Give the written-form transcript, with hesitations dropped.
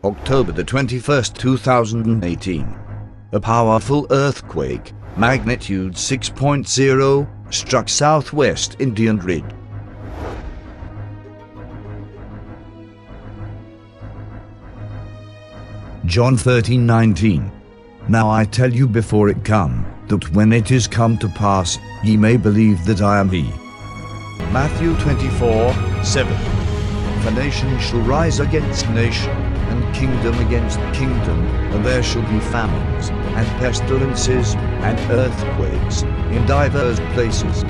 October the 21st, 2018. A powerful earthquake, magnitude 6.0, struck southwest Indian Ridge. John 13:19. Now I tell you before it come, that when it is come to pass, ye may believe that I am he. Matthew 24:7. For nation shall rise against nation, and kingdom against kingdom, and there shall be famines, and pestilences, and earthquakes, in divers places.